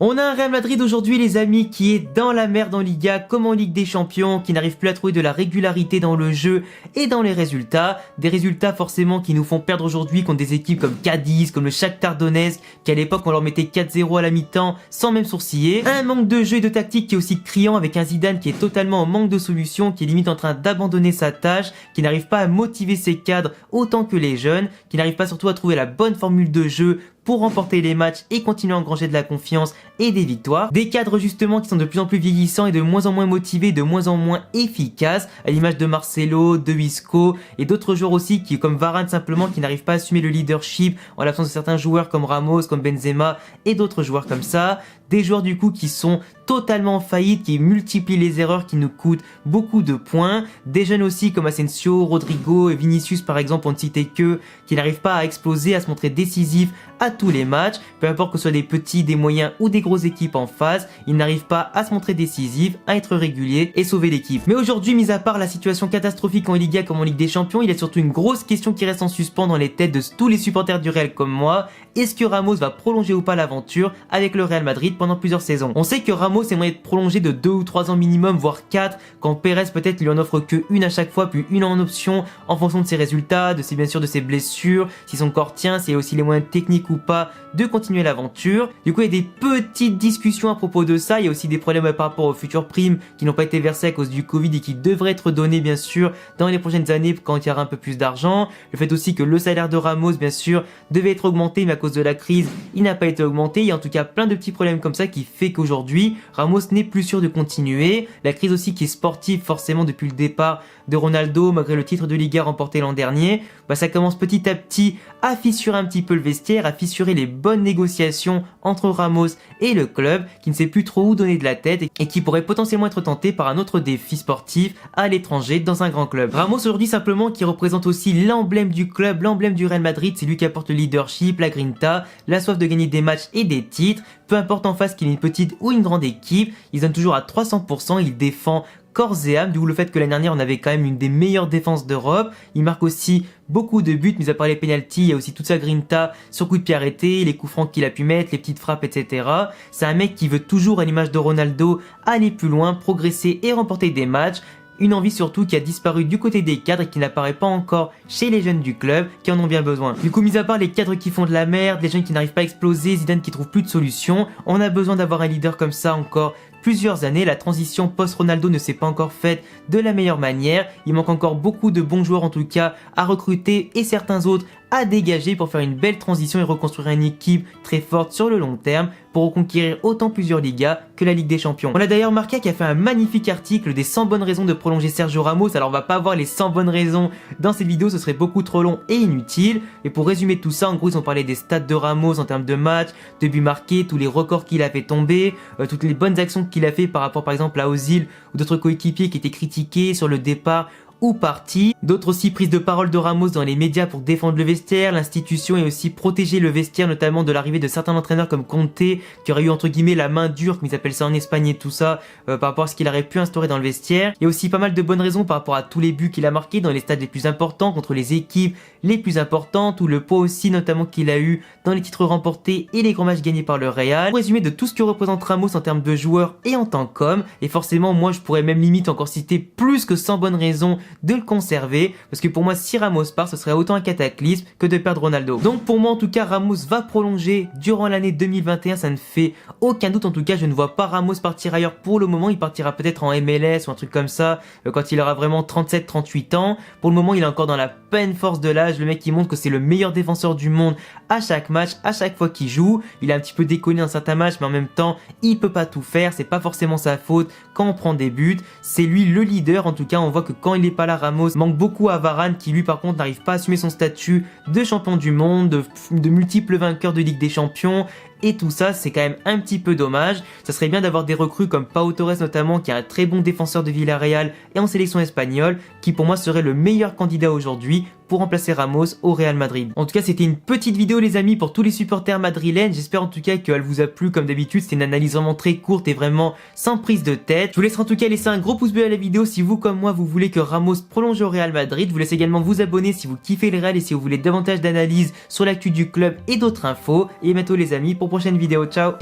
On a un Real Madrid aujourd'hui les amis qui est dans la merde en Liga comme en Ligue des Champions, qui n'arrive plus à trouver de la régularité dans le jeu et dans les résultats. Des résultats forcément qui nous font perdre aujourd'hui contre des équipes comme Cadiz, comme le Shakhtar Donetsk, qui à l'époque on leur mettait 4-0 à la mi-temps sans même sourciller. Un manque de jeu et de tactique qui est aussi criant avec un Zidane qui est totalement en manque de solutions, qui est limite en train d'abandonner sa tâche, qui n'arrive pas à motiver ses cadres autant que les jeunes, qui n'arrive pas surtout à trouver la bonne formule de jeu pour remporter les matchs et continuer à engranger de la confiance et des victoires. Des cadres justement qui sont de plus en plus vieillissants et de moins en moins motivés, de moins en moins efficaces, à l'image de Marcelo, de Isco et d'autres joueurs aussi qui, comme Varane simplement, qui n'arrivent pas à assumer le leadership en l'absence de certains joueurs comme Ramos, comme Benzema et d'autres joueurs comme ça. Des joueurs du coup qui sont totalement en faillite, qui multiplient les erreurs, qui nous coûtent beaucoup de points. Des jeunes aussi comme Asensio, Rodrigo et Vinicius par exemple, on ne citait que, qui n'arrivent pas à exploser, à se montrer décisifs à tous les matchs, peu importe que ce soit des petits, des moyens ou des grosses équipes en face, ils n'arrivent pas à se montrer décisifs, à être réguliers et sauver l'équipe. Mais aujourd'hui, mis à part la situation catastrophique en Liga comme en Ligue des Champions, il y a surtout une grosse question qui reste en suspens dans les têtes de tous les supporters du Real comme moi. Est-ce que Ramos va prolonger ou pas l'aventure avec le Real Madrid pendant plusieurs saisons? On sait que Ramos aimerait être prolongé de 2 ou 3 ans minimum, voire 4, quand Pérez peut-être lui en offre que une à chaque fois, puis une en option en fonction de ses résultats, de ses bien sûr de ses blessures, si son corps tient, s'il y a aussi les moyens techniques ou pas de continuer l'aventure. Du coup, il y a des petites discussions à propos de ça. Il y a aussi des problèmes par rapport aux futures primes qui n'ont pas été versées à cause du Covid et qui devraient être données bien sûr dans les prochaines années quand il y aura un peu plus d'argent. Le fait aussi que le salaire de Ramos bien sûr devait être augmenté, mais à cause de la crise, il n'a pas été augmenté. Il y a en tout cas plein de petits problèmes comme ça qui fait qu'aujourd'hui, Ramos n'est plus sûr de continuer. La crise aussi qui est sportive forcément depuis le départ de Ronaldo, malgré le titre de Liga remporté l'an dernier, ça commence petit à petit à fissurer un petit peu le vestiaire, à fissurer les bonnes négociations entre Ramos et le club, qui ne sait plus trop où donner de la tête et qui pourrait potentiellement être tenté par un autre défi sportif à l'étranger dans un grand club. Ramos aujourd'hui simplement qui représente aussi l'emblème du club, l'emblème du Real Madrid, c'est lui qui apporte le leadership, la grinta, la soif de gagner des matchs et des titres, peu importe en face qu'il ait une petite ou une grande équipe, il donne toujours à 300%, il défend corps et âme, d'où le fait que l'année dernière on avait quand même une des meilleures défenses d'Europe. Il marque aussi beaucoup de buts, mis à part les pénaltys, il y a aussi toute sa grinta sur coup de pied arrêté, les coups francs qu'il a pu mettre, les petites frappes, etc. C'est un mec qui veut toujours, à l'image de Ronaldo, aller plus loin, progresser et remporter des matchs. Une envie surtout qui a disparu du côté des cadres et qui n'apparaît pas encore chez les jeunes du club qui en ont bien besoin. Du coup, mis à part les cadres qui font de la merde, les jeunes qui n'arrivent pas à exploser, Zidane qui trouve plus de solutions, on a besoin d'avoir un leader comme ça encore plusieurs années. La transition post-Ronaldo ne s'est pas encore faite de la meilleure manière. Il manque encore beaucoup de bons joueurs en tout cas à recruter et certains autres à dégager pour faire une belle transition et reconstruire une équipe très forte sur le long terme pour reconquérir autant plusieurs ligas que la Ligue des Champions. On a d'ailleurs Marca qui a fait un magnifique article des 100 bonnes raisons de prolonger Sergio Ramos. Alors on va pas voir les 100 bonnes raisons dans cette vidéo, ce serait beaucoup trop long et inutile. Et pour résumer tout ça, en gros ils ont parlé des stats de Ramos en termes de matchs, de buts marqués, tous les records qu'il a fait tomber, toutes les bonnes actions qu'il a fait par rapport par exemple à Ozil ou d'autres coéquipiers qui étaient critiqués sur le départ ou parti. D'autres aussi prises de parole de Ramos dans les médias pour défendre le vestiaire, l'institution et aussi protéger le vestiaire, notamment de l'arrivée de certains entraîneurs comme Conte qui aurait eu entre guillemets la main dure, comme ils appellent ça en Espagne et tout ça, par rapport à ce qu'il aurait pu instaurer dans le vestiaire. Il y a aussi pas mal de bonnes raisons par rapport à tous les buts qu'il a marqués dans les stades les plus importants, contre les équipes les plus importantes, ou le poids aussi notamment qu'il a eu dans les titres remportés et les grands matchs gagnés par le Real. Pour résumer de tout ce que représente Ramos en termes de joueur et en tant qu'homme, et forcément moi je pourrais même limite encore citer plus que 100 bonnes raisons de le conserver, parce que pour moi si Ramos part ce serait autant un cataclysme que de perdre Ronaldo. Donc pour moi en tout cas Ramos va prolonger durant l'année 2021, ça ne fait aucun doute. En tout cas je ne vois pas Ramos partir ailleurs pour le moment. Il partira peut-être en MLS ou un truc comme ça quand il aura vraiment 37-38 ans. Pour le moment il est encore dans la pleine force de l'âge, le mec qui montre que c'est le meilleur défenseur du monde à chaque match, à chaque fois qu'il joue. Il a un petit peu déconné dans certains matchs, mais en même temps il peut pas tout faire, c'est pas forcément sa faute quand on prend des buts, c'est lui le leader. En tout cas on voit que quand il est pas là, Ramos manque beaucoup à Varane qui lui par contre n'arrive pas à assumer son statut de champion du monde, de multiples vainqueurs de Ligue des Champions. Et tout ça, c'est quand même un petit peu dommage. Ça serait bien d'avoir des recrues comme Pau Torres notamment, qui est un très bon défenseur de Villarreal et en sélection espagnole, qui pour moi serait le meilleur candidat aujourd'hui pour remplacer Ramos au Real Madrid. En tout cas, c'était une petite vidéo les amis pour tous les supporters madrilènes. J'espère en tout cas qu'elle vous a plu comme d'habitude. C'était une analyse vraiment très courte et vraiment sans prise de tête. Je vous laisserai en tout cas laisser un gros pouce bleu à la vidéo si vous comme moi vous voulez que Ramos prolonge au Real Madrid. Je vous laisse également vous abonner si vous kiffez le Real et si vous voulez davantage d'analyses sur l'actu du club et d'autres infos. Et bientôt les amis pour prochaine vidéo. Ciao.